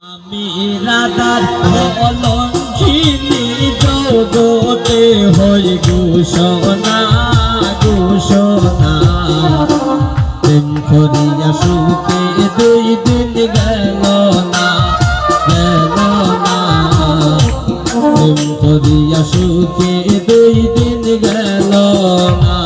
আমি রাধার অলঙ্ঘিনী জগতে হই ঘোষণা ঘোষণা প্রেম করিয়া সুখে 2 দিন গেল না প্রেম করিয়া সুখে 2 দিন গেল না।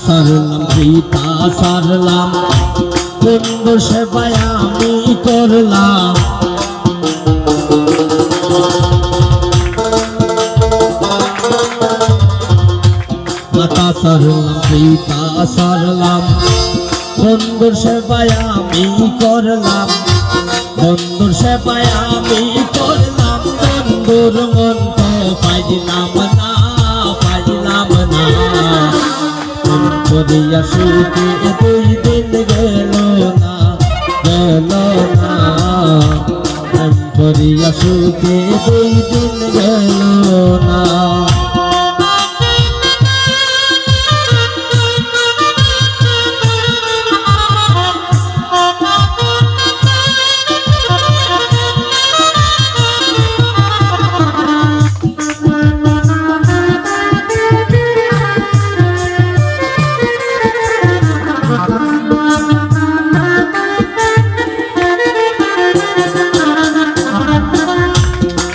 সারলাম পিতা সারলাম বন্ধু সেবায় আমি করলাম মাতা সারলাম পিতা সারলাম বন্ধুর সেবায় আমি করলাম বন্ধুর সেবায় আমি করলাম বন্ধুর মন তো পাইলাম না করিয়া সুখে 2 দিন গেল না করিয়া সুখে 2 দিন গেল না।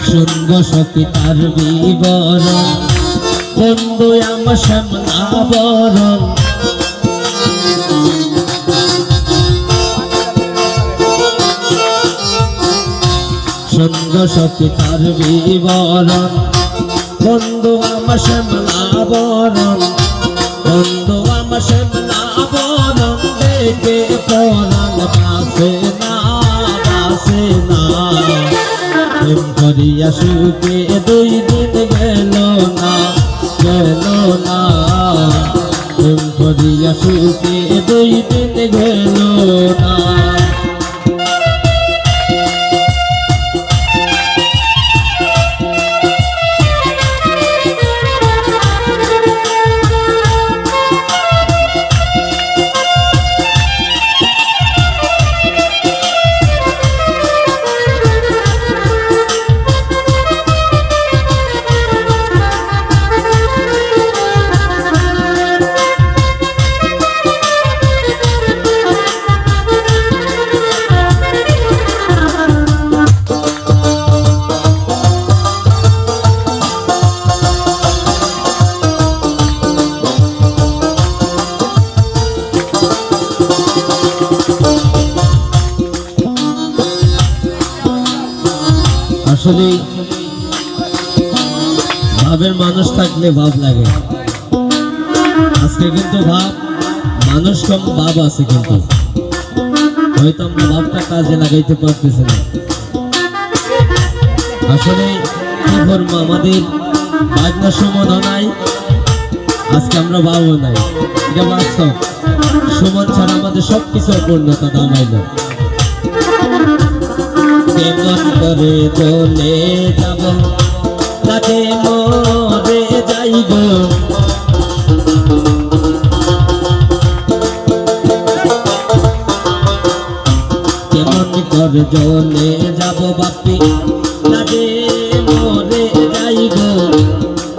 সঙ্গ সখী তার বিবরণ বন্ধু আমার শ্যামলাবরণ সঙ্গ সখী তার বিবরণ বন্ধু আমার শ্যামলাবরণ বন্ধু আমার শ্যামলাবরণ দেখে পরাণ বাসে না প্রেম করিয়া সুখে 2 দিন গেল না প্রেম করিয়া সুখে 2 দিন গেল না। আসলে ভাবের মানুষ থাকলে ভাব লাগে। আজকে কিন্তু ভাব মানুষ কম, ভাব আছে কিন্তু হয়তো আমরা ভাবটা কাজে লাগাইতে পারতেছি না। আসলে কি করবো, আমাদের বাজনা সুমন নাই, আজকে আমরা ভাবও নাই, এটা বাস্তব। সুমন ছাড়া আমাদের সবকিছু অপূর্ণতা দামাইল। কেমন করে চলে যাব তাকে মরে যাইব কেমন করে চলে যাব বাপি তাকে মরে যাইব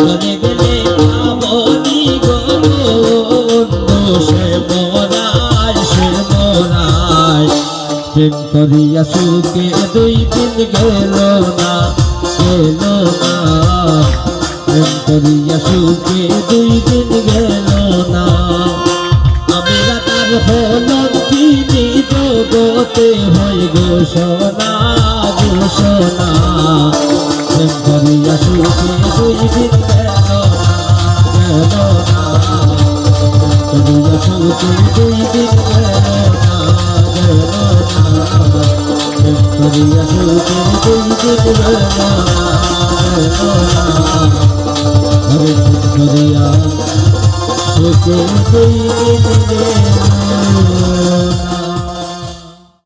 মরে গেলে পাবনি গো সে মরায় প্রেম করিয়া সুখে 2 দিন গেল না প্রেম করিয়া সুখে 2 দিন গেল না। আমি রাতার অলঙ্ঘিনী জগতে হই ঘোষণা প্রেম করিয়া সুখে 2 দিন গেল না করিয়া সুখে 2 দিন গেল না। করিয়া সুখের দুই দিন বেলা আরে ঠিক করিয়া সুখের দুই দিন বেলা